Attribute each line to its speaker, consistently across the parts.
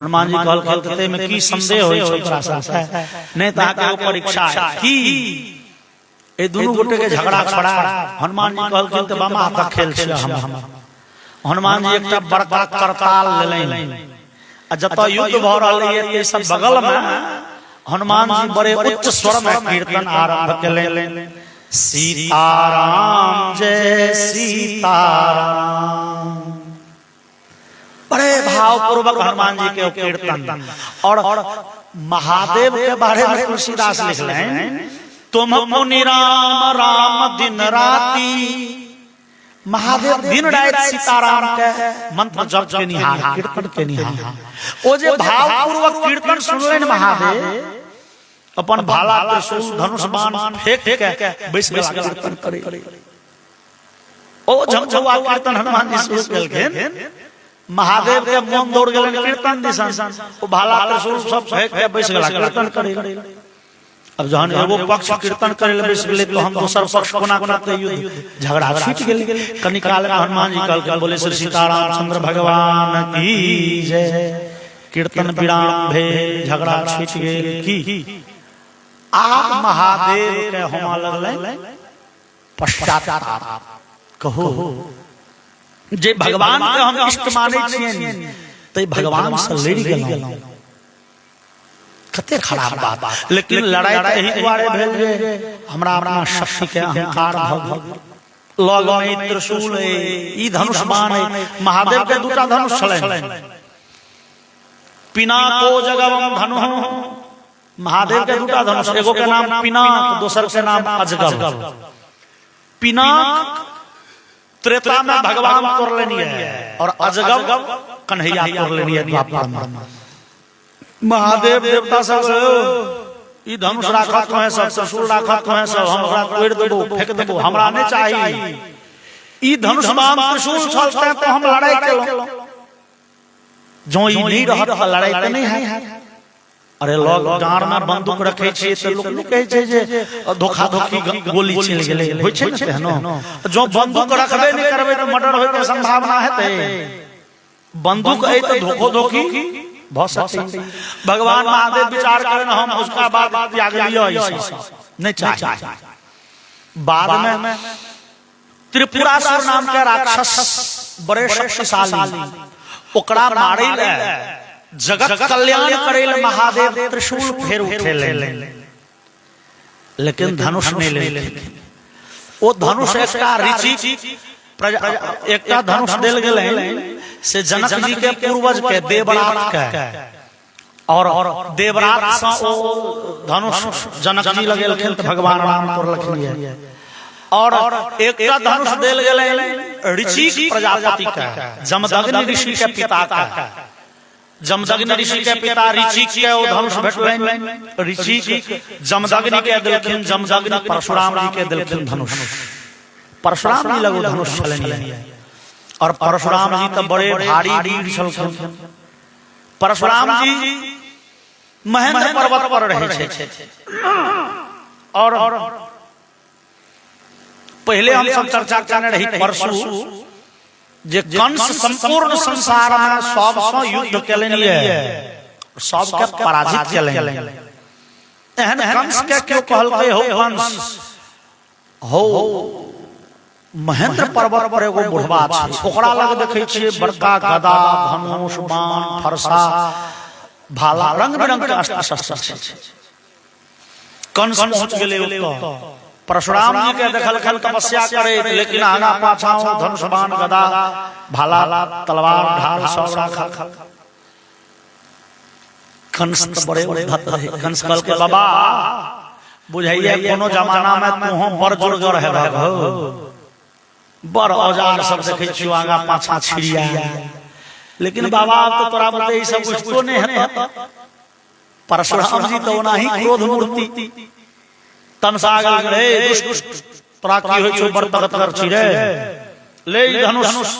Speaker 1: हनुमान जी कहल कहते में की संदेह होय छै तोरा सा नहीं ता के परीक्षा है की ए दोनों गोटे के झगड़ा छड़ा हनुमान जी कहल कहते बामा का खेल छै हम हनुमान जी एकटा बड़का करताल लेलैन आ जत युद्ध भ रहल ये सब बगल में हनुमान जी बड़े उच्च स्वर में कीर्तन आरंभ केलैन सीताराम जय सीताराम बड़े भाव पूर्वक हनुमान जी के कीर्तन। और महादेव के बारे में तुलसीदास लिख रहे हैं तुम मुनि राम राम दिन राती। महादेव दिन रात सीताराम के मंत्र जप के निहार कीर्तन के निहार ओ जे भाव पूर्वक कीर्तन सुनलेन महादेव अपन भाला त्रिशूल धनुष बाण फेंक के बैस गेला कीर्तन करे। ओ झमझुआ कीर्तन हनुमान जी शुरू केलखिन महादेव के मन दौड़ गेलन कीर्तन दिसन ओ भाला त्रिशूल सब फेंक के बैस गेला कीर्तन करे। अब जहन एगो पक्ष कीर्तन करे ले बैस गेले तो हम दोसर पक्ष कोना करते युद्ध झगड़ा छूट गेल। कनि काल में हनुमान जी कहल बोले श्री सीताराम चंद्र भगवान की जय। कीर्तन विराम भे झगड़ा छूट गेल की आप महादेव के होमा लगले पश्चाताप कहो जे भगवान के हम इष्ट माने छियन त भगवान से लड़ गेलौ कते खराब बात। लेकिन लड़ाई त एही दुआरे भेल जे हमरा अपना शक्ति के अहंकार भ लगन त्रिशूल ई धनुष बाण महादेव के दूटा धनुष छलैन पिनाको जगवम धनुः। महादेव के दूटा धनुष एगो के नाम पिनाक दोसर के नाम अजगर। पिनाक त्रेता में भगवान तोड़ लेनी है और अजगर कन्हैया तोड़ लेनी है द्वापर में। महादेव देवता सब ई धनुष राखत है सब त्रिशूल राखत है सब हमरा तोड़ देबो फेंक देबो हमरा नहीं चाहिए। ई धनुष बाण त्रिशूल चलते तो हम लड़ाई केलो जो ई नहीं रहत लड़ाई त नहीं है। अरे लोग डार में बंदूक रखे छे त लोग कहे छे जे धोखा धोखी गोली चल गेले होय छे न जो बंदूक रखबे नहीं करबे तो मर्डर होय के संभावना है। बंदूक है तो धोखो धोखी बहुत सकती। भगवान महादेव विचार करें हम उसका बाद त्याग लियो नहीं चाहिए। बाद में त्रिपुरासुर नाम के राक्षस बड़े शक्तिशाली ओकरा मारे ले जगत कल्याण करेल महादेव त्रिशूल फेर उठेले लेकिन धनुष नहीं ले। वो धनुष एकटा ऋषि एकटा धनुष देल गेलै से जनक जी के पूर्वज के देवरात के और देवरात से ओ धनुष जनक जी लगेलखिन त भगवान राम तोड़लखिन। और एकटा धनुष देल गेलै ऋषि प्रजापति के जमदग्नि ऋषि के पिता का। जमदग्नि ऋषि के पिता ऋषि के ओ धनुष भेटलैन ऋषि जमदग्नि के देलखिन जमदग्नि परशुराम जी के देलखिन धनुष। परशुराम जी लगो धनुष छलनि और परशुराम जी तो बड़े भारी वीर छलखिन। परशुराम जी महेंद्र पर्वत पर रहे छे और पहले हम सब चर्चा करने रही परसू जे कंस संपूर्ण संसार में सबसे युद्ध केलनि सबके पराजित केलनि। एहन कंस के क्यों कहलकै हो कंस हो महेंद्र पर्वत पर एगो बुढ़वा छै ओकरा लग देखै छियै बड़का गदा धनुष बाण फरसा भाला रंग बिरंग के अस्त्र शस्त्र छै। कंस पहुंच गेलै ओतऽ परशुराम जी के देखलखिन तपस्या करे लेकिन आगा पाछा धनुष बाण गदा भाला तलवार ढाल सब राखल। कंस तो बड़े उद्धत रहे। कंस कहल के बाबा बुझाइए कोनो जमाना में तू हम बड़ जोरगर है भागो बड़ औजार सब देखे छियो आगा पाछा छिड़िया लेकिन बाबा तो तोरा बते ई सब कुछ तो नहीं है। परशुराम जी तो ओना ही क्रोध मूर्ति तमसा गेल रे दुष्ट तोरा की होय छौ बड़ तगतर छी रे ले ई धनुष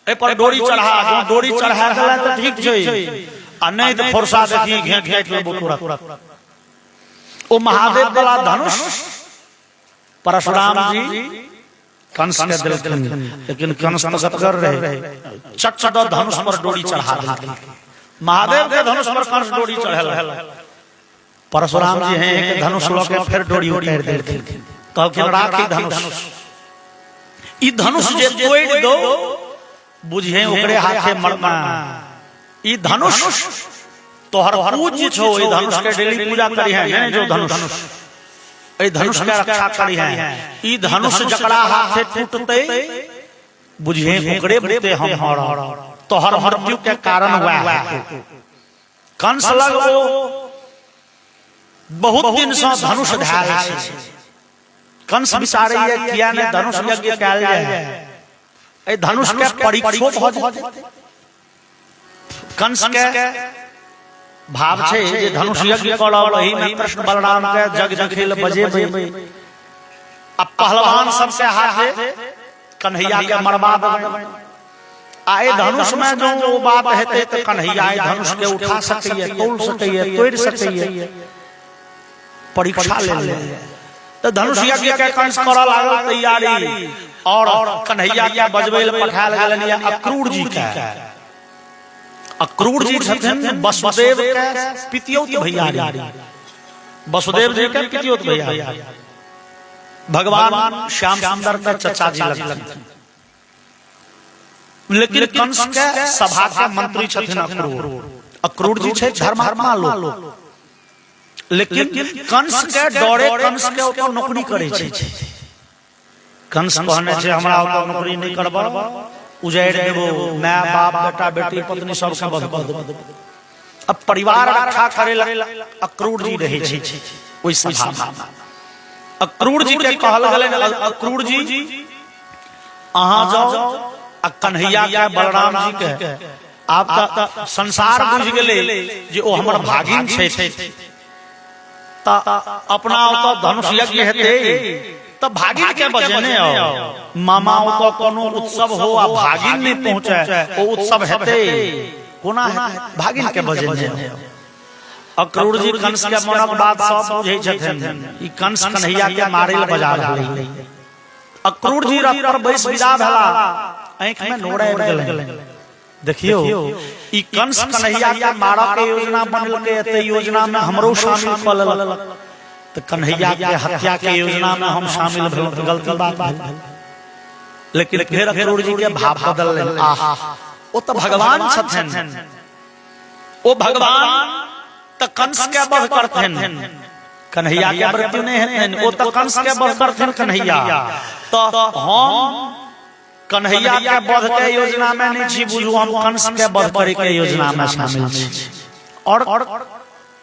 Speaker 1: ए पर डोरी चढ़ा जो डोरी चढ़ा देला त ठीक छै आ नहीं त फरसा देखी घेट घेट लेबो तुरंत। ओ महादेव वाला धनुष परशुराम जी कंस के देलखिन लेकिन कंस तगतर रहे चट धनुष पर डोरी चढ़ा देलखिन महादेव के धनुष पर कंस डोरी चढ़ल, परशुराम जी हैं कि धनुष लो के फिर डोरी उतार देलखिन, कहलखिन राखी धनुष, ई धनुष जे तोड़ दो बुझे ओकरे हाथे मरना। ई धनुष तोहर पूज्य छो, ई धनुष के डेली पूजा करी है जो धनुष, ई धनुष के रक्षा करी है। ई धनुष जकड़ा हाथे टूटते बुझे ओकरे बते हम हरा, तोहर मृत्यु के कारण हुआ है। कंस लग वो बहुत दिन से धनुष धार छै, कंस विचारे ये किया ने धनुष यज्ञ कैल जाय, ए धनुष के परीक्षो भ जेतै। कंस के भाव छै जे धनुष यज्ञ करब, एही में कृष्ण बलराम के जग जखेल बजेबै, अब पहलवान सब के हाथे कन्हैया के मरवा देबै। आए धनुष में जो वो बात हेतै त कन्हैया धनुष के उठा सकैए, तोड़ सकैए, तोड़ सकैए, परीक्षा ले तो धनुष यज्ञ के कंस करऽ लागल तैयारी, और कन्हैया के बजबैल पठायल गेलन या अक्रूर जी के। अक्रूर जी छथिन वसुदेव के पितियौत भैयारी, वसुदेव जी के पितियौत भैयारी, भगवान श्याम सुंदर के चचा जी लगथिन। लेकिन कंस के सभा के मंत्री छथिन अक्रूर, अक्रूर जी छै धर्मात्मा लोग, लेकिन कंस के डरे कंस के ऊपर नौकरी करे छै। कंस कहने छै हमरा ऊपर नौकरी नहीं करबा, उजाड़ देबो, माय बाप बेटा बेटी पत्नी सब के वध कर देबो। अब परिवार रक्षा करेला अक्रूर जी रहे छै ओइ सभा में। अक्रूर जी के कहल गेलै, अक्रूर जी अहाँ जाओ आ कन्हैया के बलराम जी के आप संसार बुझ गेलै जे ओ हमर भागिन छै, अपना धनुष यज्ञ हेते तब भागिन के बजेने आओ, मामा तो कोनो उत्सव हो आ भागिन नहीं पहुंचे ओ उत्सव हेते कोना है, भागिन के बजेने आओ। अक्रूर जी कंस के मनक बात सब बुझै छथिन, ई कंस कन्हैया के मारेल बजा रहलै। अक्रूर जी रथ पर बैस विदा भेला, आंख में नोरा आबि गेलै। देखियो ई कंस कन्हैया के मारा के योजना बनल के, एते योजना में हमरो शामिल क लेलक, तो कन्हैया के हत्या के योजना में हम शामिल भेल, गलती बात भेल। लेकिन फिर अक्रूर जी के भाव बदल ले, आहा ओ तो भगवान छथिन, ओ भगवान तो कंस के वध करथिन, कन्हैया के मृत्यु नहीं हेतैन, ओ तो कंस के वध करथिन कन्हैया। तो हम कन्हैया के वध के योजना में नहीं छी, बुझू हम कंस के वध करे के योजना में शामिल छी। और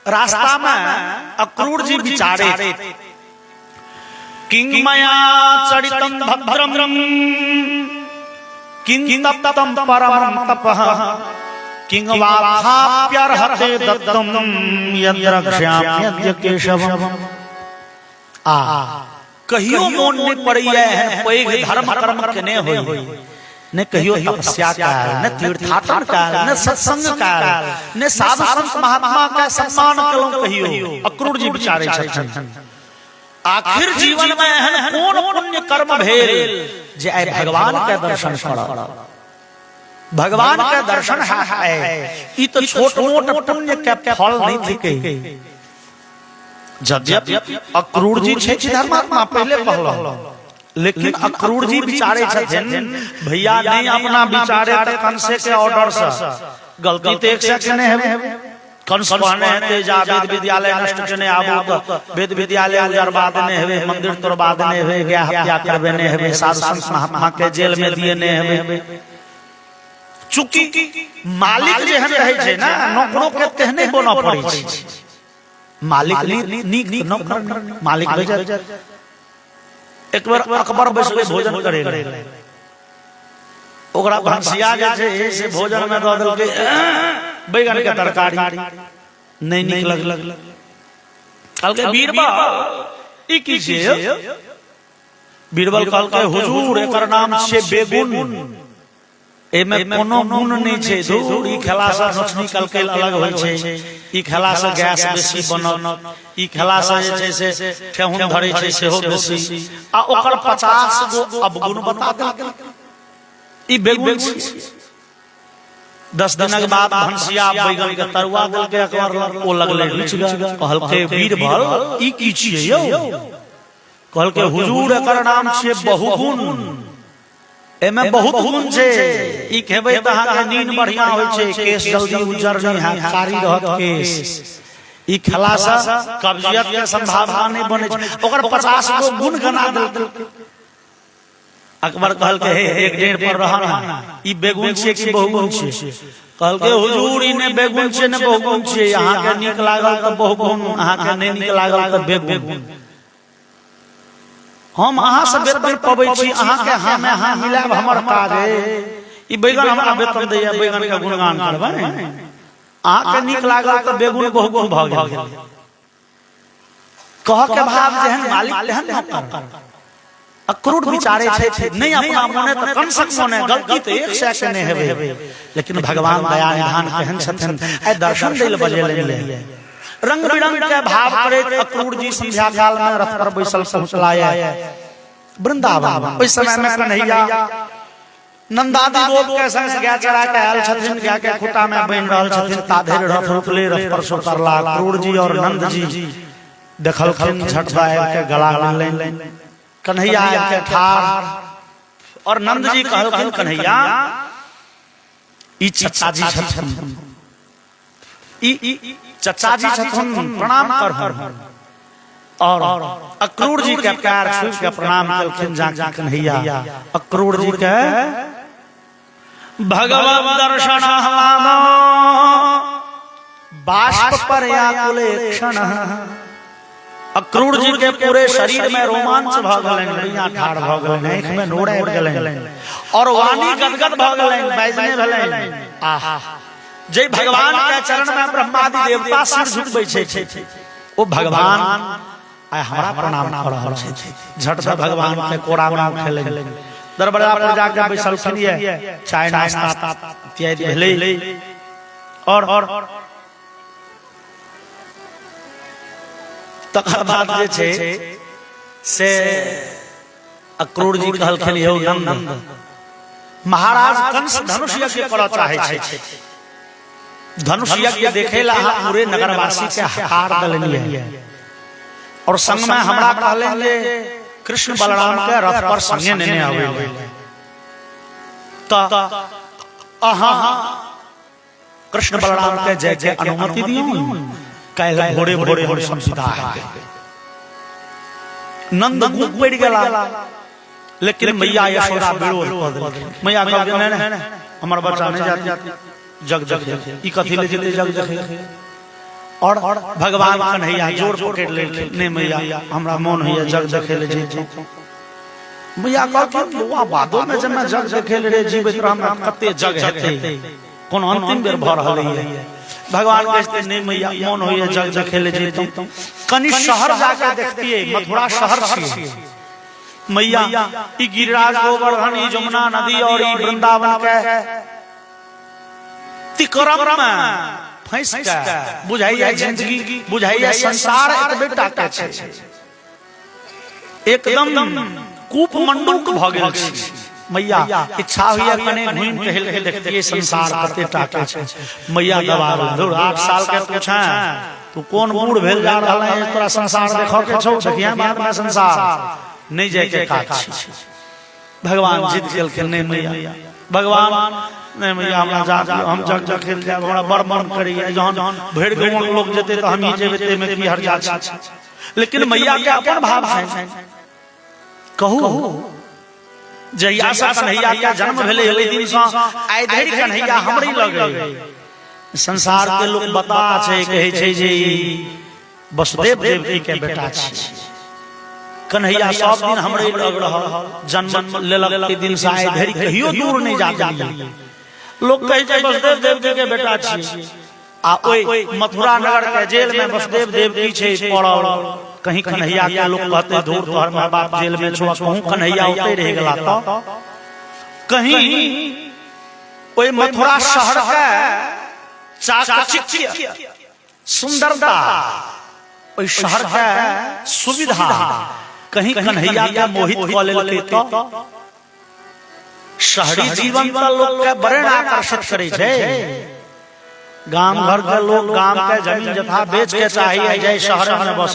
Speaker 1: रास्ता में अक्रूर जी विचारे, किंग मया चरितम भद्रम किंग तप्तम परमं तपः किंग वाथाप्यर्हते दत्तम यद्रक्ष्याम्यद्य केशवम्। कहियो मोन ने पड़िए है पैघ धर्म कर्म के ने होई, ने कहियो तपस्या काल, ने तीर्थाटन काल, ने सत्संग काल, ने साधु संत महात्मा का सम्मान कलो कहियो। अक्रूर जी विचारे छथिन आखिर जीवन में है कौन पुण्य कर्म भेल जे आइ भगवान के दर्शन करब। भगवान के दर्शन है ई तो छोट मोट पुण्य के फल नहीं थिके। यद्यपि अक्रूर जी छै धर्मात्मा पहले कहलो, लेकिन अक्रूर जी विचारे छथिन भैया नहीं अपना विचारे त कंस के ऑर्डर से गलती तो एक से नहीं है। कंस कहने हैं जा वेद विद्यालय नष्ट करने आबो तो वेद विद्यालय उजरबा देने हेवे, मंदिर तोड़बा देने हेवे, गया हत्या करबेने हेवे, साधु संत महात्मा के जेल में दिए ने हेवे। चूंकि मालिक जे हम रहे छै ना, नौकरों के कहने बनो पड़े छै। मालिक नीक नौकर मालिक बेजर। एक बार अकबर बैसले भोजन करे, ओकरा भंसिया जे छै से भोजन में दऽ देलकै बैगन के तरकारी, नहीं नीक लगल। कहलकै बीरबल ई की छै? बीरबल कहलकै हुजूर एकर नाम छै बेगुन, एमे कोनो गुण नहीं छै, दूर ई खेला से नोचनी कलकल अलग होय छै, ई खेला से गैस बेसी बनल, ई खेला से जे छै से ठेहुन धरै छै सेहो बेसी, आ ओकर 50 गो अवगुण बता देलकै। ई बेगुन छै। 10 दिन के बाद भंसिया बैगन के तरुआ दल के अकबर ओ लगले रुचि कहल के बीरबल ई की छियै यौ कहल के हुजूर एकर नाम छियै बहुगुण एमे बहुत गुण छै ई खेबै त अहाँ के नींद बढ़िया होय छै केस जल्दी उजर नहीं है कारी रहत केस ई खेला से कब्जियत के संभावना नहीं बने छै ओकर 50 गो गुण गना देल अकबर कहल के एक डेढ़ पर रहना ई बेगुन छै कि बहुगुण छै कहल के हुजूर ई ने बेगुन छै ने बहुगुण छै अहाँ के नीक लागल त बहुगुण अहाँ के नहीं नीक लागल त बेगुण हम अहाँ से वेतन पबै छी अहाँ के हमें हां मिलाब हमर काज है ई बैगन हमरा वेतन दैया बैगन के गुणगान करबै अहाँ के नीक लागल त बेगुन बहुगुण भ गेल कह के भाव जेहन मालिक तेहन नौकर अक्रूर विचारे छै नहीं अपना मोने त कम से कम मोने गलती त 100 के नहीं हेबे लेकिन भगवान दया निधान केहन छथिन ए दर्शन दैल बजेले रंग बिरंग के भाव करे अक्रूर जी संध्या काल में रथ पर बैसल पहुंचलाए वृंदावन ओइ समय में कन्हैया नंदादी लोग के संग गाय चरा के आयल छथिन गाय के खूटा में बन रहल छथिन ताधेर रथ रुकले रथ पर से उतरला अक्रूर जी और नंद जी देखलखिन झटका के गला लेन कन्हैया के ठार और नंद जी कहलखिन कन्हैया ई चचा जी छथिन ई चचा जी छथिन प्रणाम कर और अक्रूर जी के पैर छू के प्रणाम करखिन जा कन्हैया अक्रूर जी के भगवत दर्शन हवामो बाष्प पर आकुले क्षण अक्रूर जी के पूरे शरीर में रोमांच भ गेलैन नैया ठाड़ भ गेलैन आंख में नोर आबि गेलैन और वाणी गदगद भ गेलैन बाजने भेलैन आहा जय भगवान के चरण में ब्रह्मादि देवता सिर झुकबै छै ओ भगवान आय हमरा प्रणाम कर रहल छै झट से भगवान के कोरा में उठेलैन दरबार पर जाके बैसलखिन ये चाय नाश्ता इत्यादि भेलै और तकर बाद जे छै से अक्रूर जी कहलखिन यौ नंद महाराज कंस धनुष यज्ञ करऽ चाहै छै धनुष यज्ञ देखे ला अहाँ पूरे नगरवासी के हार दलनिए और संग में हमरा कहले जे कृष्ण बलराम के रथ पर संगे नेने आवे त अहाँ कृष्ण बलराम के जय जय अनुमति दियौ काल भोरे भोरे हम संविदा है नंद गुप पड़ गेला लेकिन मैया यशोदा विरोध क देलखिन मैया कहलखिन नहीं हमर बच्चा नहीं जाती जग देखे ई कथि ले जेते जग देखे और भगवान कन्हैया जोर पकड़ लेलखिन नहीं मैया हमरा मन होइया जग देखे ले जेते मैया कहलखिन बौआ बादो में जब मैं जग देखे ले जीवित रहम कते जग हेते कोन अंतिम बेर भ रहल है भगवान कहते नहीं मैया मन होइया जग देखे ले जेते कनी शहर जाके देखतिए मथुरा शहर छिए मैया ई गिरिराज गोवर्धन ई जमुना नदी और ई वृंदावन के तिकरम में फंस के बुझाइया जिंदगी बुझाइया संसार एक बेटा के छै एकदम कूप मंडूक भ गेल छै मैया इच्छा हुई कने घूम टहल के देखतिए संसार कते टाका छै मैया दबा दूर 8 साल के पूछा तू कौन बूढ़ भेल जा रहल है तोरा संसार देखो के छौ देखिया बाद में संसार नहीं जाय के काज छै भगवान जिद केलखिन नहीं मैया भगवान नहीं मैया हमरा जा हम जग जग खेल जाब हमरा बड़ मन करैया जहन भरि गांव के लोग जेते त हम ही जेबे ते में की हर्जा छै लेकिन मैया के अपन भाव है कहू जहिया से कन्हैया के जन्म भेले ओइ दिन से आइ धरि कन्हैया हमरे लगे संसार के लोग बता छै कहै छै जे वसुदेव देवकी के बेटा छै कन्हैया सब दिन हमरे लग रहल जन्म लेलक के दिन से आइ धरि कहियो दूर नहीं जात लोग कहै छै वसुदेव देवकी के बेटा छै आ ओइ मथुरा नगर के जेल में वसुदेव देवकी छै पड़ल कहीं कन्हैया के लोग कहते दूर तोहर मां बाप जेल में छुआ कहूं कन्हैया उते रह गेला तो कहीं ओइ मथुरा शहर के चाकचक्य सुंदरता ओइ शहर के सुविधा कहीं कन्हैया के मोहित क लेलकै तो शहरी जीवन का लोग के बड़े आकर्षित करे छे। गांव घर के लोग गांव के जमीन जथा बेच के चाहिए जय शहर में बस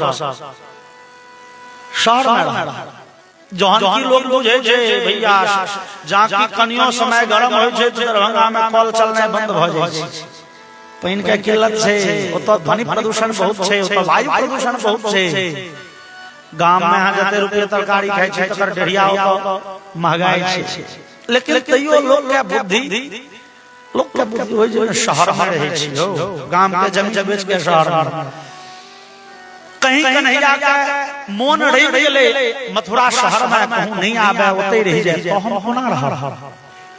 Speaker 1: शहर में जहां की लोग बुझे छे भैया जहां की कनियो समय गरम होय छे तो दरभंगा में कल चलने बंद भ जाय छे। पानी के किल्लत छे, ओतो ध्वनि प्रदूषण बहुत छे, ओतो वायु प्रदूषण बहुत छे। गांव में यहाँ जते रुपये तरकारी खाई छे तकर डेढ़िया होतो महंगाई छे। लेकिन तैयो लोग के बुद्धि होय जे शहर में रहे छी हो, गांव के जमीन बेच के शहर में कहीं कन्हैया का मोन रह गेले मथुरा शहर में कहूं नहीं आवे ओते रह जाए तो हम होना रह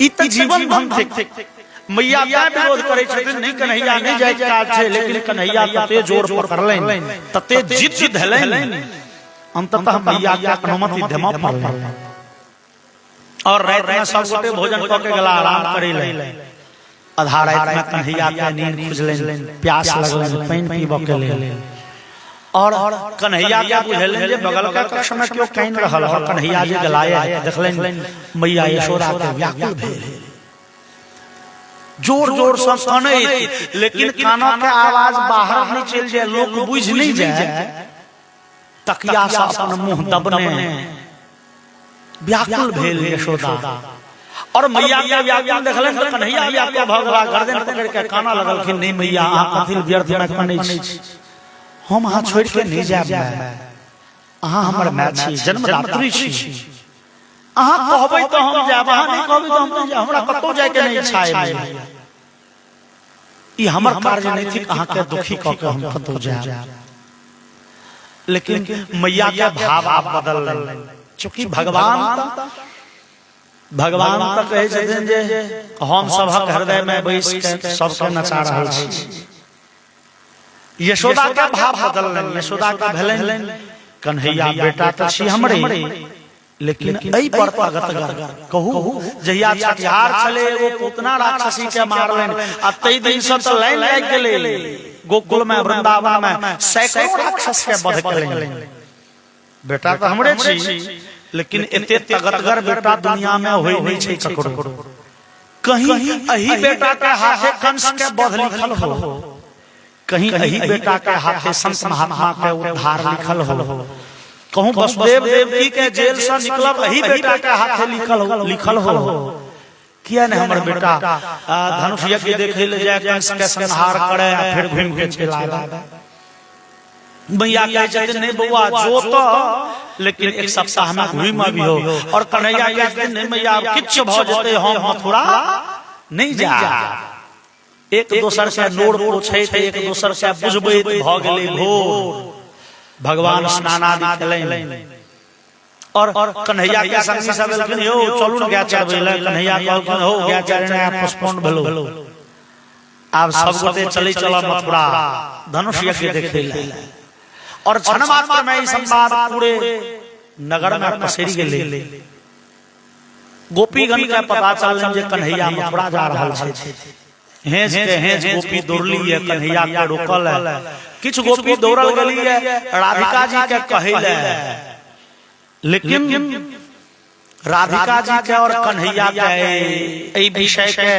Speaker 1: ई त जीवन भंग थिक। मैया का विरोध करे छथिन नहीं कन्हैया नहीं जाय काज छे, लेकिन कन्हैया तते जोर पकड़लेन तते जिद धलेन अंततः मैया के अनुमति देमा पड़ल और रात में सब गोटे भोजन क के गला आराम करे ले। आधा रात में कन्हैया के नींद खुजलेन, प्यास लगल, पानी पीबो के ले और कन्हैया के बुझलेन जे बगल के कक्ष में क्यों कहीं रहल और कन्हैया जी गलाए देखलेन मैया यशोदा के व्याकुल भेल, जोर जोर से कानै, लेकिन कानों के आवाज बाहर नहीं चल जाए, लोग बुझ नहीं जाए। तकिया से अपन मुंह दबने व्याकुल भेल यशोदा और मैया के व्याकुल देखले तो कन्हैया व्याकुल भगवा गर्दन पकड़ के काना लगलखिन नहीं मैया आ कथिल व्यर्थ में कानै छी, हम अहाँ छोड़ के नहीं जाब, अहाँ हमर माय छी, जन्मदात्री छी, अहाँ कहबै तो हम जाब, अहाँ नहीं कहबै तो हम नहीं जाब, हमरा कतौ जाय के नहीं इच्छा है। ई हमर कार्य नहीं थी अहाँ के दुखी क के हम कतौ जाब। लेकिन मैया के भाव आप बदल लेन, चूंकि भगवान तक कहे छथिन जे हम सबहक हृदय में बैस के सबके नचा रहल छी। यशोदा के भाव बदल लेन, यशोदा के भेलन कन्हैया बेटा त छी हमरे, लेकिन एई पर प्रगटगर कहू जहिया छठिहार चले एगो पुतना राक्षसी के मारलेन आ तई दिन से त लाइन लाग गेले गोकुल में वृंदावन में सैकड़ों राक्षस के वध करेन। बेटा त हमरे छी, लेकिन एते तगतगर बेटा दुनिया में होई नहीं छै ककरो। कहीं एही बेटा के हाथे कंस के वध लिखल हो, कहीं एही बेटा के हाथे संत महात्मा के उद्धार लिखल हो, कहूं वसुदेव देवकी के जेल से निकलब एही बेटा के हाथे लिखल हो। किया ने हमर बेटा धनुष यज्ञ देखे ले जाए कंस के संहार करे फिर घूम के चला आवे। मैया कहे छथिन नहीं बउआ जो तो, लेकिन एक सप्ताह में घूम भी हो और कन्हैया कहते नहीं मैया किछ भ जते हम मथुरा नहीं जा, एक दोसर से नोर पूछे थे, एक दोसर से बुझबैत भ गेलै भोर, भगवान स्नानादि केलनि और कन्हैया के संगी सब एलखिन यौ चलू न गाय चरबै ले। कन्हैया कहलखिन हो गाय चरनाय पोस्टपोन भेलो, आब सब गोटे चलै चला मथुरा धनुष यज्ञ देखे ले। और क्षण मात्र में ई संवाद पूरे नगर में पसरि गेलै। गोपीगण के पता चलल जे कन्हैया मथुरा जा रहल छै। हेज के हेज गोपी दौड़ली है, कन्हैया के रोकल है, किछ गोपी दौड़ल गेली है राधिका जी के कहैले, लेकिन राधिका जी के और कन्हैया के एई विषय के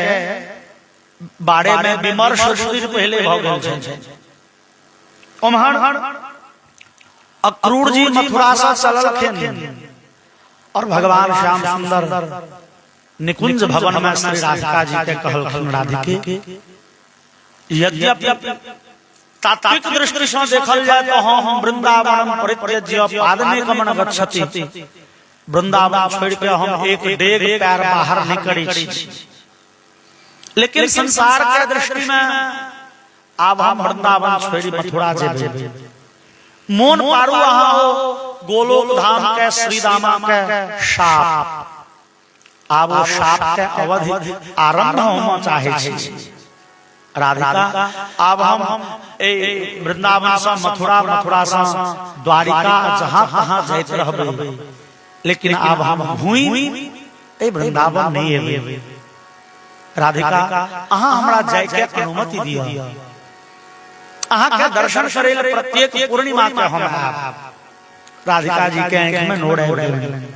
Speaker 1: बारे में विमर्श दिन पहले भ गेल छै। ओम्हर अक्रूर जी मथुरा से चललखिन और भगवान श्याम सुंदर निकुंज भवन में श्री राधिका जी के कहलखिन राधिके यद्यपि तात्विक दृष्टि से देखल जाए तो हम वृंदावन परित्यज्य पादमे गमन गच्छति, वृंदावन छोड़ के हम एक डेग पैर बाहर नहीं करी छी। लेकिन संसार के दृष्टि में आब हम वृंदावन छोड़ी मथुरा जेबे, मोन पारू अहाँ हो गोलोक धाम के श्री दामा के शाप, आब वो शाप के अवधि आरंभ होना चाहे छी। राधिका आब हम वृंदावन से मथुरा, मथुरा से द्वारिका जहां तहां जाइत रहबै, लेकिन आब हम भूमि वृंदावन नहीं एबै। राधिका अहाँ हमरा जाय के अनुमति दिया, अहाँ के दर्शन करे ले प्रत्येक पूर्णिमा के हम आब। राधिका जी के आंख में नोर आबि गेलनि।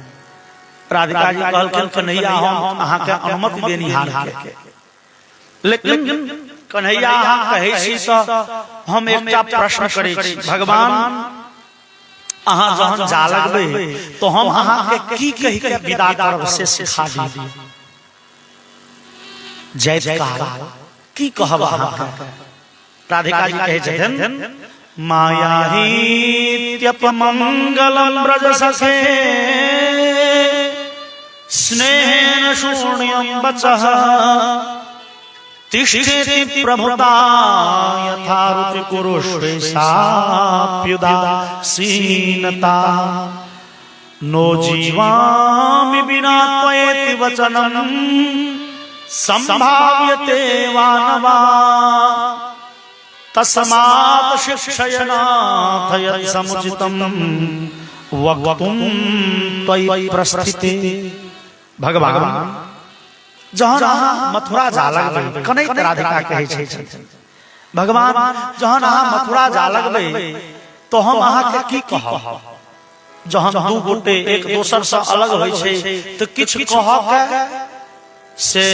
Speaker 1: राधिका जी कहलखिन कन्हैया हम अहाँ के अनुमति देनी हार के, लेकिन कन्हैया अहाँ कहै छी तऽ हम एकटा प्रश्न करै छी, भगवान अहाँ जहन जा लगबै तो हम अहाँ के की कहि के विदा करब से सिखा दी। जयकार की कहब अहाँ के? राधिका जी कहै छथिन मायाहीत्यपमंगलम ब्रज सखे स्नेहेन शून्यं वचः तिष्ठति प्रभुता यथा रुचि कुरुष्वेशाप्युदासीनता नो जीवामि विना त्वयेति वचनं संभाव्यते वा न वा तस्मात् शिक्षयनाथ यत् समुचितं वक्तुं त्वयि प्रस्थिते। भगवान जहन अहाँ मथुरा जा लगबै, कनैत राधिका कहै छै भगवान जहन अहाँ मथुरा जा लगबै तो हम अहाँ के की कहब? जहन दू गोटे एक दोसर से अलग होइ छै तो किछु कहब के से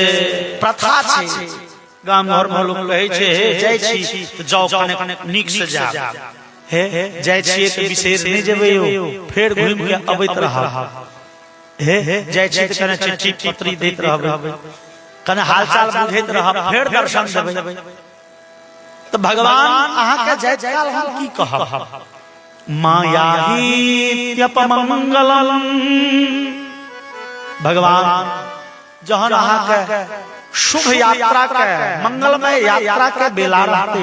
Speaker 1: प्रथा छै। गाम घर में लोग कहै छै हे जाइ छी तो जाओ कने नीक से जा, हे जाइ छियै तऽ विशेष नहीं जेबै यौ, फेर घुमि के अबैत रहब, हे जाइ छी तऽ कने चिट्ठी पत्री दैत रहबै, कने हालचाल बुझैत रहब, फेर दर्शन देबै। तो भगवान अहाँ के जाइत काल हम की कहब? मायाहीत्यपमंगलम, भगवान जहन अहाँ के शुभ यात्रा के मंगलमय यात्रा के बेला रहते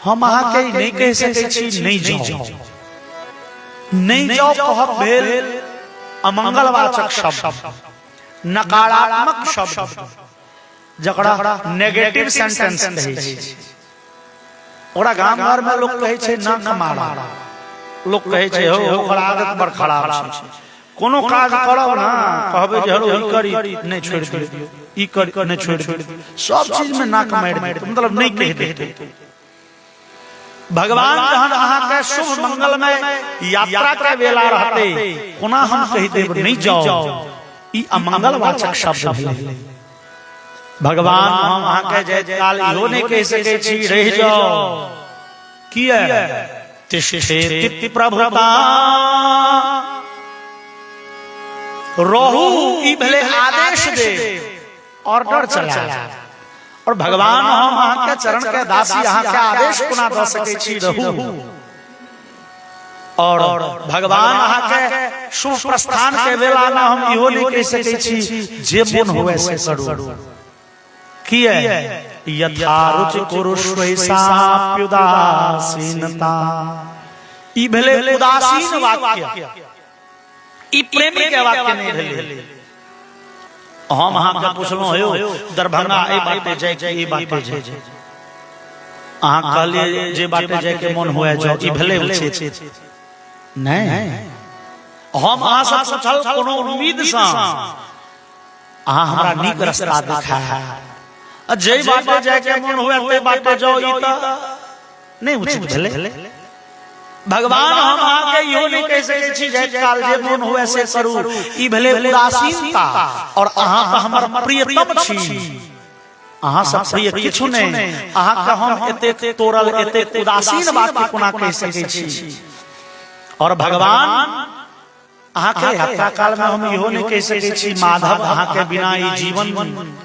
Speaker 1: हम अहाँ के नहीं कह सकै छी नहीं जाओ, नहीं जाओ कहब भेल अमंगलवाचक शब्द, नकारात्मक शब्द, जकरा नेगेटिव सेंटेंस कहै छै। ओकरा गाम घर में लोग कहै छै न मारा, लोग कहै छै हो ओकर आदत बड़ खराब छै, कोनो काज करब ना कहबै जे हरो ई करी नहीं छोड़ दियौ, ई कर नहीं छोड़ दियौ, सब चीज में नाक मारि मतलब नहीं कह देते। भगवान जहन अहाँ के शुभ मंगलमय यात्रा के बेला रहते कोना हम कहि देब नहीं जाओ, ई अमंगलवाचक शब्द भेलै। भगवान हम अहाँ के जय काल इहो नहीं कह सकै छी रह जाओ, किया तिष्ठति प्रभुता रहू, ई भेलै आदेश दे, ऑर्डर चला। और भगवान हम अहाँ के चरण के दासी अहाँ के आदेश कोना द सकै छी रहू। और भगवान अहाँ के शुभ प्रस्थान के बेला में हम इहो नहीं कह सकै छी जे मन होवे से करू, किया यथा रुचि कुरुष्वेशाप्युदासीनता, ई भेलै उदासीन वाक्य, ई प्रेमी के वाक्य नहीं भेलै। हम अहाँ के पूछलहुँ हो दरभंगा ए बाटे जाय के ई बाटे जाय, अहाँ कहलिए जे बाटे जाय के मन होए जाओ, ई भेलै उचित नहीं। हम अहाँ से पूछल कोनो उम्मीद से अहाँ हमरा नीक रास्ता देखाए, जे बाटे जाय के मन होए ते बाटे जाओ, ई त नहीं उचित भेलै। भगवान हम अहाँ के इहो नहीं कह सकै छी जे काल जे मन हुए से करू, ई भेलै उदासीनता। और अहाँ त हमर प्रियतम छी, अहाँ सब प्रिय किछु नहीं, अहाँ के हम एते तोरल एते उदासीन बात कोना कह सकै छी। और भगवान अहाँ के यात्रा काल में हम इहो नहीं कह सकै छी माधव अहाँ के बिना ई जीवन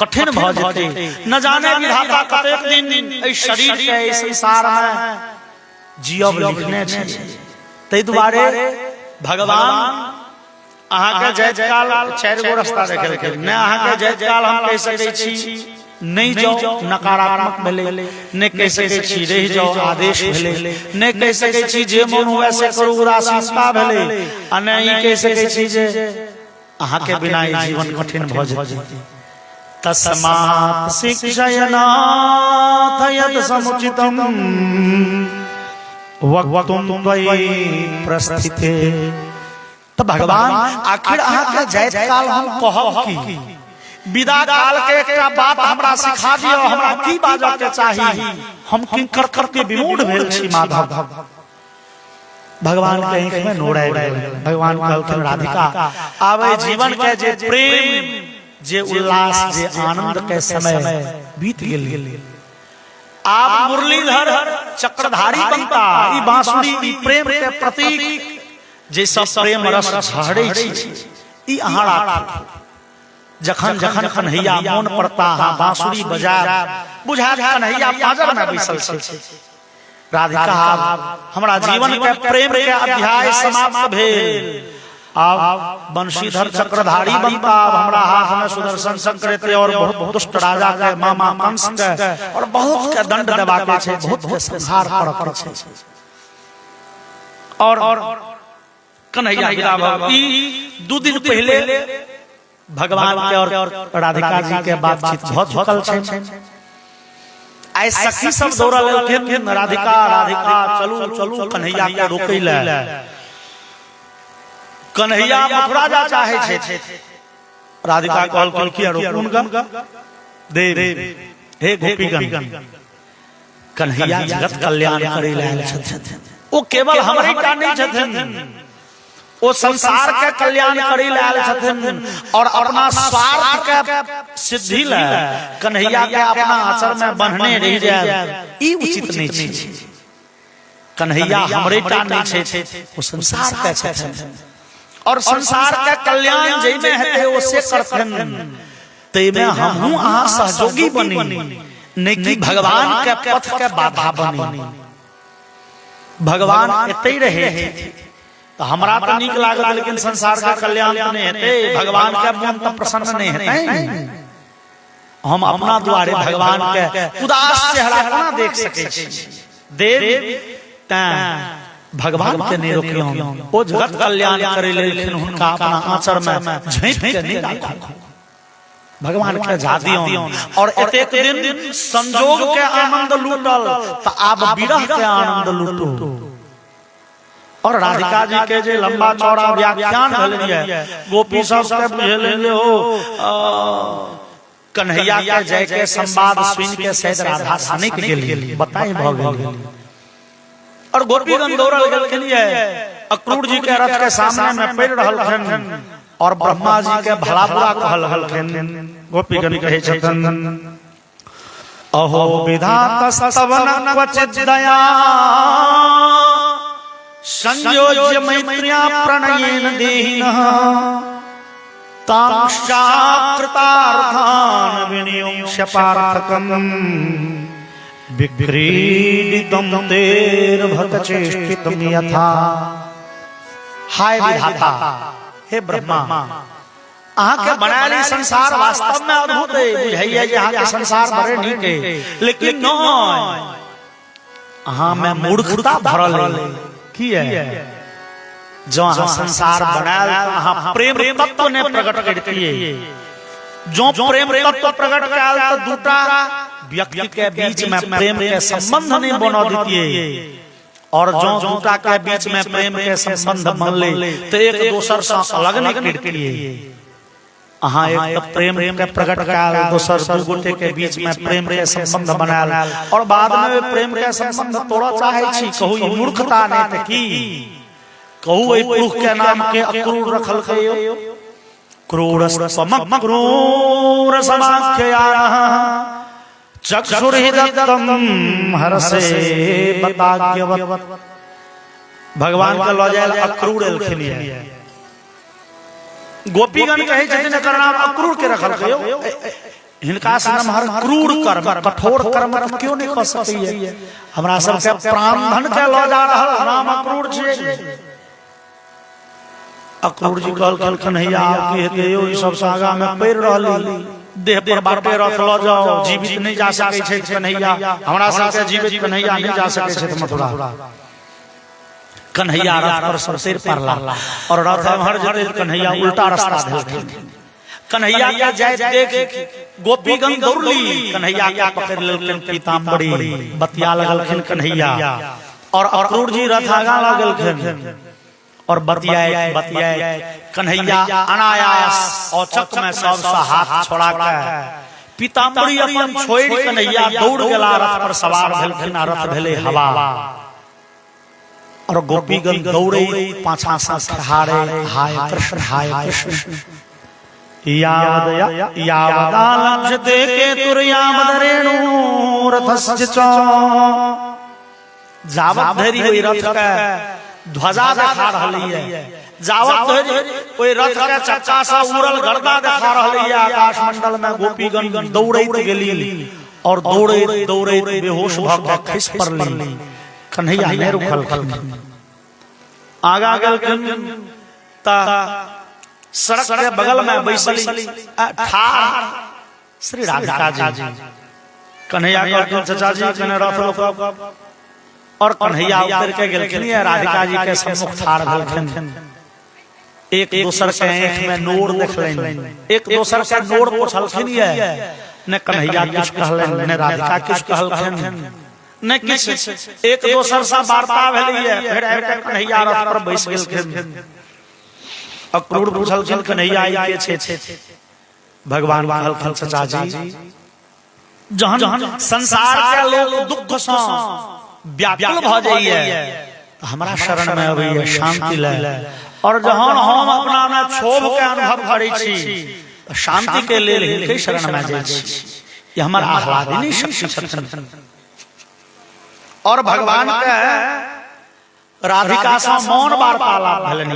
Speaker 1: कठिन भ जेतै, न जाने विधाता कतेक दिन एहि शरीर के एहि संसार में जियब लिखने छै। तै दुआरे भगवान अहाँ के जय काल 4 गो रास्ता देखेलकै, न अहाँ के जय काल हम कह सकै छी नहीं जाओ, नकारात्मक भेलै, नहीं कह सकै छी रह जाओ, आदेश भेलै, नहीं कह सकै छी जे मन हुए से करू, उदासीनता भेलै, आ नहीं ई कह सकै छी जे अहाँ के बिना ई जीवन कठिन भ जेतै। तस्मात् शिक्षयनाथ यत् समुचितं वक्तुं त्वयि प्रस्थिते। तो भगवान आखिर अहाँ के जाइत काल हम कहब की, विदा काल के एकटा बात हमरा सिखा दियो, हमरा की बाजऽ के चाही, हम किनकर करके विमूढ़ भेल छी माधव। भगवान के आंख में नोड़े भगवान कहलखिन राधिका आवे जीवन के जे प्रेम जे उल्लास जे आनंद के समय बीत गेल आप मुरलीधर चक्रधारी बनता ई बांसुरी ई प्रेम के प्रतीक जे सब प्रेम रस झड़ै छै ई अहाँ राखू जखन जखन कन्हैया मोन पड़ता बांसुरी बजा बुझा कन्हैया पाजर में बैसल छै राधिका हमरा जीवन के प्रेम के अध्याय समाप्त भेल अब बंशीधर चक्रधारी बनता हमरा हाथ में सुदर्शन चक्र और बहुत दुष्ट राजा के मामा कंस के और बहुत के दंड देबा के छै बहुत के संहार करऽ छै और कन्हैया विदा भऽ ई 2 दिन पहले भगवान के और राधिका जी के बातचीत बहुत चुकल छै आइ सखी सब दौड़ा लेलखिन राधिका राधिका चलू चलू कन्हैया के रोकै ले कन्हैया मथुरा जा चाहे छै राधिका कहलखिन कि रोकुन का दे हे गोपीगण कन्हैया जगत कल्याण करै ले आयल छथिन ओ केवल हमरे टा नहीं छथिन वो संसार के कल्याण करै ले आयल छथिन और अपना स्वार्थ के सिद्धि ले कन्हैया के अपना आचर में बन्हने रह जाए ई उचित नहीं छै कन्हैया हमरे टा नहीं छै वो संसार के छथिन और संसार के कल्याण जै में हेतै ओ से करथिन तै में हमहु अहाँ सहयोगी बनी नहीं कि भगवान के पथ के बाधा बनी भगवान एतै रहे तो हमरा तो नीक लागल लेकिन संसार का कल्याण नहीं हेतै भगवान के मन तो प्रसन्न नहीं हेतै हम अपना द्वारे भगवान के उदास चेहरा कोना देख सकै छी देव ता भगवान के नहीं रोकियो ओ जगत कल्याण करे लेकिन हुनका अपना आचर में झैप के नहीं राखो भगवान के जा दियो और एतेक दिन संजोग के आनंद लूटल त आब विरह के आनंद लूटू और राधिका जी के जे लंबा चौड़ा व्याख्यान भेलै गोपी सब के बुझेले हो कन्हैया के जय के संवाद सुन के सैद राधा सानिक गेली बताई भ गेल और गोपीगण दौड़ल गेलखिन अक्रूर जी के रथ के सामने में पड़ रहलखिन और ब्रह्मा जी के भला बुरा कहल रहलखिन गोपीगण कहै छथिन अहो विधाता स्तवन क्वचित दया संयोज्य मैत्र्या प्रणयेन देहिनः तांश्चाकृतार्थान विनियोक्ष्य पार्थकम् विक्रीडितं तेर्भक्तचेष्टितं यथा हाय विधाता हे ब्रह्मा अहाँ के बनायली संसार वास्तव में अद्भुत है बुझाइए जे अहाँ के संसार बड़े नीक है लेकिन नहीं अहाँ में मूर्खता भरल है की है जो अहाँ संसार बनायल अहाँ प्रेम तत्व ने प्रकट करतिए जो प्रेम तत्व प्रकट कयल त दूटा व्यक्ति के बीच में प्रेम के संबंध नहीं बना देतिए और जो दूटा के बीच में प्रेम के संबंध बन ले तो एक दूसर से अलग नहीं करतिए अहाँ एक प्रेम के प्रकट कयल दूसर दू गोटे के बीच में प्रेम के संबंध बनायल और बाद में प्रेम के संबंध तोड़ा चाहे छी कहू ई मूर्खता नहीं त की कहू ए पुरुष के नाम के अक्रूर रखल कयो क्रूर समक्रूर समाख्याः चक्षुर्हिदत्तम हरसे बताग्यवत् भगवान के लऽ जाय अक्रूर एलखिन गोपीगण कहै छथिन एकर नाम अक्रूर के रखल कयो हिनका से नमहर क्रूर कर्म कठोर कर्म क्यों नहीं कर सकैए हमरा सब के प्राण धन के लऽ जा रहल नाम अक्रूर छै अक्रूर जी कहलखिन कन्हैया की हेतै यो ई सब सागा में पड़ रहली देह पर बाटे रथ लऽ जाओ जीवित नहीं जा सकै छै कन्हैया हमरा सब के जीवित कन्हैया नहीं जा सकै छै मथुरा कन्हैया रथ पर सब सिर पड़ला और रथ हर जगह कन्हैया उल्टा रास्ता धरलखिन कन्हैया के जाय देख गोपीगण दौड़ली कन्हैया के पकड़ लेलखिन पीताम्बरी बतिया लगलखिन कन्हैया और अक्रूर जी रथ आगा लगलखिन और बतियाए कन्हैया अनायास औचक में सबसे हाथ छोड़ा के पीताम्बरी अपन छोड़ि कन्हैया दौड़ गेला रथ पर सवार भेलखिन रथ भेले हवा और गोपीगण दौड़े पाछा सा हारे हाय कृष्ण यावदालक्ष्यते केतुर्यावदरेणु रथस्य च जावत धरि ओई रथ का ध्वजा देखा रहली है, जावत धरि ओई रथ का चक्का सा उड़ल गर्दा देखा रहली है। आकाश मंडल में गोपीगण दौड़ैत गेली और दौड़ैत बेहोश भ के खसि पड़ली। कन्हैया ने रुकल आगा गेलखिन त सड़क के बगल में बैसली ठाड़ श्री राधिका जी। कन्हैया कहलखिन चाचा जी कने रथ रोको, और कन्हैया उतर के गेलखिन राधिका जी के सम्मुख ठाड़ भेलखिन। एक दूसर के आंख में नोर देखलैन, एक दूसर से नोर पूछलखिन ने कन्हैया कुछ कहलैन ने राधिका कुछ कहलखिन न किछ, एक दूसर से वार्ता भेलै है। फिर आके कन्हैया रथ पर बैस गेलखिन। अक्रूर पूछलखिन कन्हैया आई के छे। भगवान कहलखिन चाचा जी जहन संसार के लोग दुख सँ व्याकुल भ जाइए तो हमरा शरण में अबैए शांति ले, और जहन हम अपना में क्षोभ के अनुभव करै छी शांति के लेल हिनके शरण में जाइ छी। ये हमर आह्लादिनी शक्ति छथिन। और भगवान के राधिका सा मौन वार्तालाप भेलनि,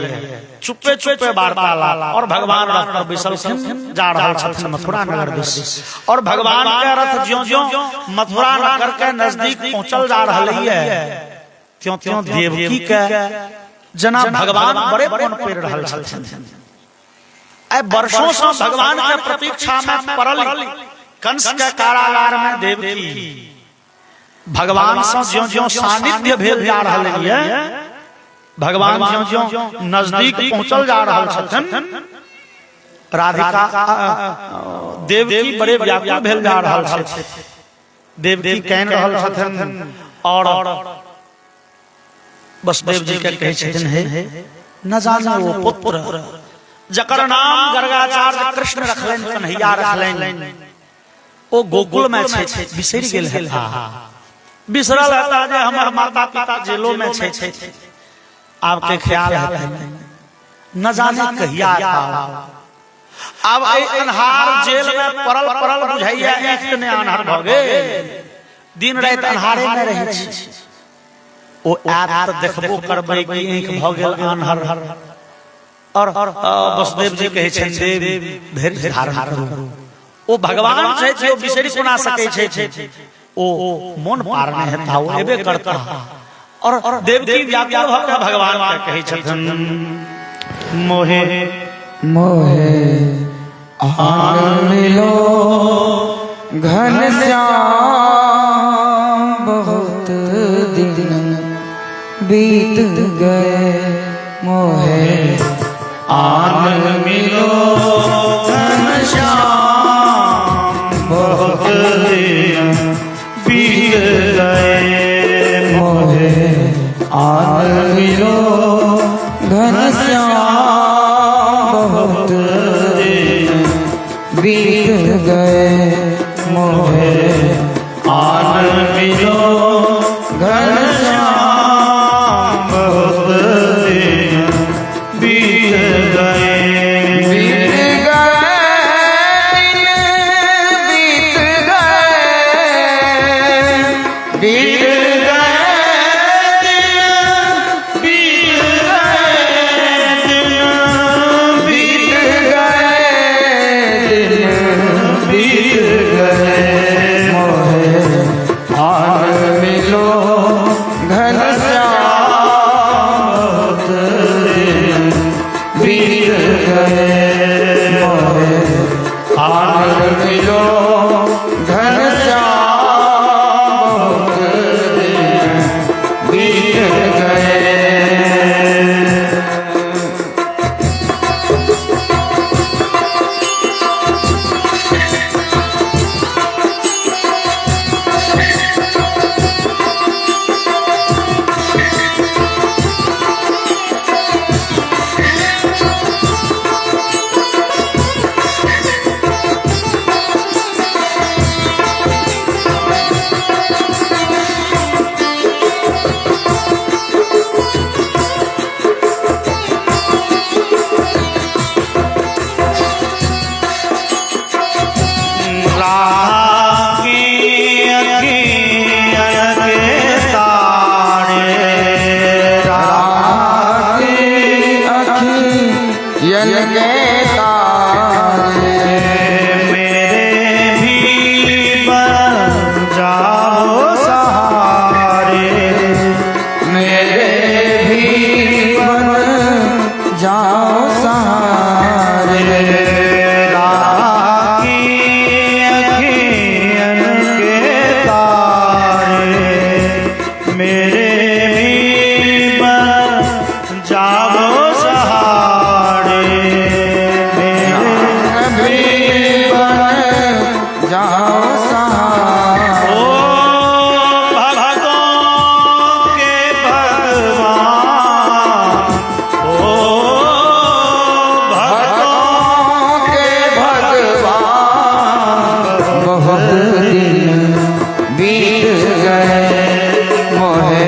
Speaker 1: चुपे चुपे वार्तालाप। और भगवान रथ पर बैसलखिन जा रहल छथिन मथुरा नगर दिस। और भगवान के रथ ज्यों-ज्यों मथुरा नगर के नजदीक पहुंचल जा रहलै है त्यों-त्यों देवकी के जना भगवान बड़े मन पड़ि रहल छथिन। आई वर्षों से भगवान के प्रतीक्षा में पड़ल कंस के कारागार में देवकी भगवान से ज्यों-ज्यों सानिध्य भेल जा रहलै है, भगवान ज्यों-ज्यों नजदीक पहुंचल जा रहल छथिन, राधिका देवकी बड़े व्याकुल भेल जा रहल छथिन। देवकी कानि रहल छथिन और वसुदेव जी के कहै छथिन हे न जाने वो पुत्र जकर नाम गर्गाचार्य कृष्ण रखलैन कन्हैया रखलैन ओ गोकुल में छै, बिसरि गेल है। बिसरल है जे हमर माता पिता जेलों में छै, आपके ख्याल है न जाने कहिया अब अन्हार जेल में पड़ल बुझाइया आँख ने अन्हार भ गेल, दिन रात अन्हारे में रहै छी। ओ आत देखबो करबै कि आँख भ गेल अन्हार। और वसुदेव जी कहै छन देव धैर्य धारण करू, ओ भगवान छै जे बिसरि कोना सकै छै, ओ मन पारने है ताऊ एबे करता। और देवकी व्याकुल भक्त भगवान के कहै छथिन मोहे
Speaker 2: मोहे आन मिलो घनश्याम बहुत दिन बीत गए। मोहे आन मिलो घनश्याम बहुत दिन बीत गए। मोहे आन मिलो घनश्याम बहुत दिन बीत गए। मोहे आन मिलो घनश्याम बहुत दिन बीत गए। बीत गए बीत के तारे
Speaker 1: मेरे भी बन जाओ सहारे
Speaker 2: मेरे भी बन जाओ सहारे
Speaker 1: राखी अखियन के तारे मेरे भी बन जाओ सहारे मेरे
Speaker 2: भी बन जाओ सहारे
Speaker 1: ओ भक्तों के भगवान ओ भक्तों
Speaker 2: के भगवान बहुत दिन बीत गए मोहे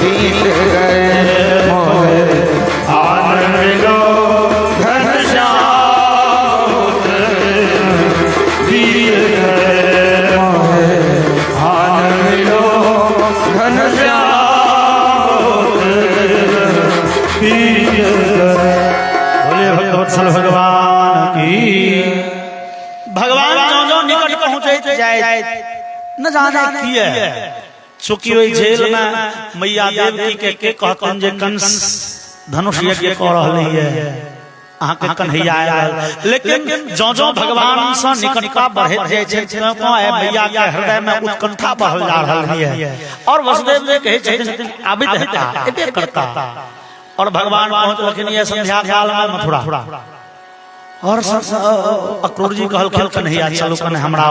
Speaker 2: बीत गए मोहे आनंद लो घनश्याम बीत गए मोहे आनंद लो घनश्याम बीत गए।
Speaker 1: बोले भगवत्सल भगवान की। भगवान जो निकट पहुंचे जाए न जाने की है चुकी हुई जेल में मैया देवी के कहते हैं जे कंस धनुष यज्ञ कर रही है अहाँ के कन्हैया आयल। लेकिन जो जो भगवान से निकटता बढ़े जाए छे तो मैया के हृदय में उत्कंठा बढ़ल जा रही है और वसुदेव जी कहे छे आबित रहता एते करता और भगवान पहुंचलखिन ये संध्या काल में मथुरा और अक्रूर जी कहलखिन कन्हैया चलू कने हमरा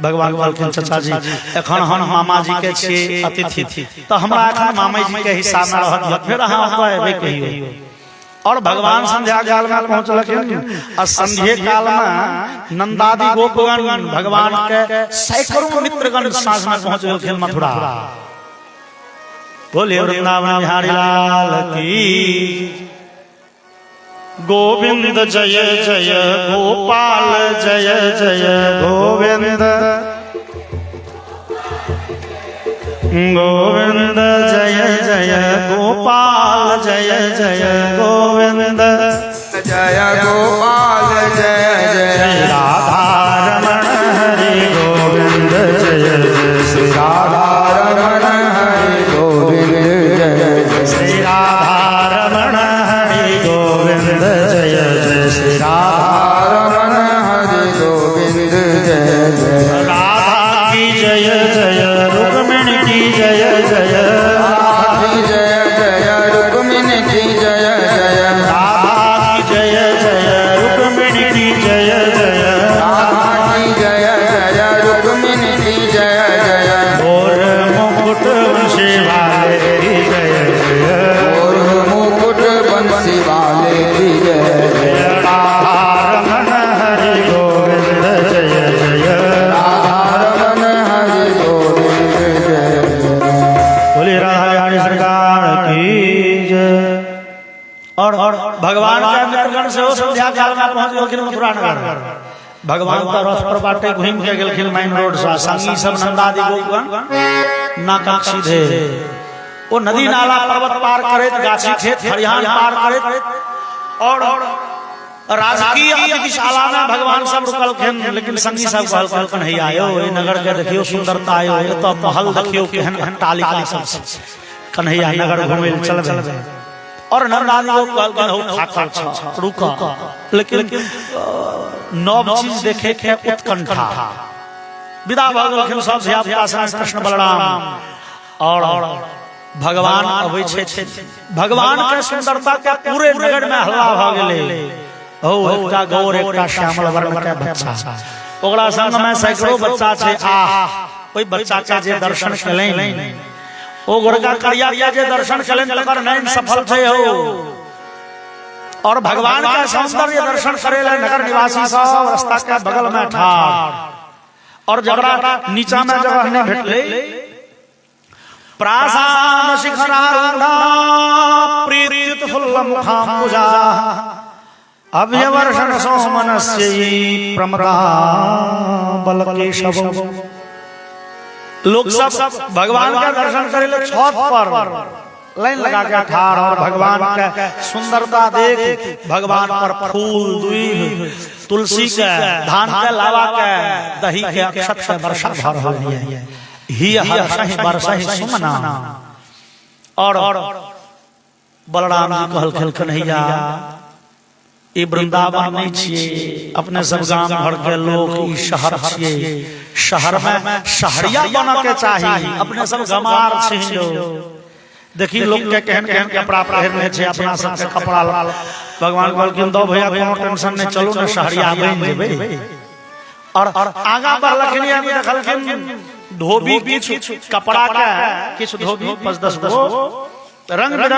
Speaker 1: भगवान कहलखिन चाचा जी एखन हम मामा जी के छी अतिथि तो हमरा एखन मामा जी के हिसाब में रहत फिर अहाँ एबे कहियो और भगवान संध्या काल में पहुंचलखिन और संध्या काल में नंदादि गोपगण भगवान के सैकड़ों मित्रगण साथ में पहुंच गेलखिन मथुरा। बोले वृंदावन बिहारी लाल की। गोविंद जय जय गोपाल जय जय गोविंद गोविंद जय जय गोपाल जय जय गोविंद
Speaker 2: जय गोपाल जय जय
Speaker 1: राधा रमण हरि गोविंद जय जय श्री राधा
Speaker 2: रमण हरि गोविंद जय
Speaker 1: श्री राधा रमण हरि गोविंद जय जय श्री राधा
Speaker 2: रमण हरि गोविंद जय जय
Speaker 1: राधा की जय जय रुक्मिणी की जय जय
Speaker 2: राधा की जय जय रुक्मिणी की जय जय
Speaker 1: राधा की जय जय रुक्मिणी की जय जय
Speaker 2: राधा की जय जय रुक्मिणी की जय जय
Speaker 1: और मुकुट बंशी वाले की जय जय
Speaker 2: और मुकुट बंसी वाले की जय जय
Speaker 1: राधा रमण हरि गोविंद जय जय
Speaker 2: राधा रमण हरि गोविंद जय जय
Speaker 1: बोले राधा रानी सरकार की जय। और भगवान के मित्रगण से संध्या काल में पहुंच गेलखिन मथुरा नगर। भगवान तो रथ पर बाटे घूम के गेलखिन मेन रोड से संगी सब नंदादि गोपगण नाका सीधे वो नदी नाला पर्वत पार करैत गाछी खेत खरिहान पार करैत और राजकीय अतिथिशाला में भगवान सब रुकलखिन। लेकिन संगी सब कहलखिन कन्हैया आयो ए नगर के देखियो सुंदरता आयो ए तो महल देखियो केहन अट्टालिका सब कन्हैया नगर घुमै ले चलबे और नंदादि लोग कहलखिन हो ठाकुर छ रुका। लेकिन नव चीज देखे के उत्कंठा विदा भ गेलखिन सब धिया पुता संग कृष्ण बलराम और भगवान अबै छे। भगवान के सुंदरता के पूरे नगर में हल्ला भ गेलै। हो एकटा गौर एकटा श्यामल वर्ण के बच्चा ओकरा संग में सैकड़ों बच्चा छे। ओई बच्चा के जे दर्शन केलैन ओ गोरका करिया जे दर्शन केलैन तकर नैन सफल छे हो और भगवान का सौंदर्य दर्शन करेला नगर निवासी सब रास्ता के बगल में ठाड़ और जगरा नीचा में जगह ने भेटले प्रासाद शिखरारूढ़ा प्रीत फुल्लमुखाम्बुजा अभ्यवर्षण सोमनस्यै प्रमदा बलकेशव। लोग सब भगवान का दर्शन करेले छत पर लाइन लगा के ठाड़ और भगवान का सुंदरता देख भगवान पर फूल दूब तुलसी के धान के लावा के दही के अक्षत से वर्षा भर रही है ही हर्षहि बरसहि सुमना। और बलराम जी कहलखिन कन्हैया ई वृंदावन नहीं छिए अपने सब गांव घर के लोग ई शहर छिए शहर में शहरिया बन के चाहिए अपने सब गमार छिए। देखी लोग के कहन कहन कपड़ा पहिरने छे अपना सब के कपड़ा भगवान कहलखिन दो भैया कोनो टेंशन नहीं चलू ना शहरिया बन जेबे। और आगा बढ़लखिन या देखलखिन धोबी किछ कपड़ा के किछ धोबी 5-10 गो रंग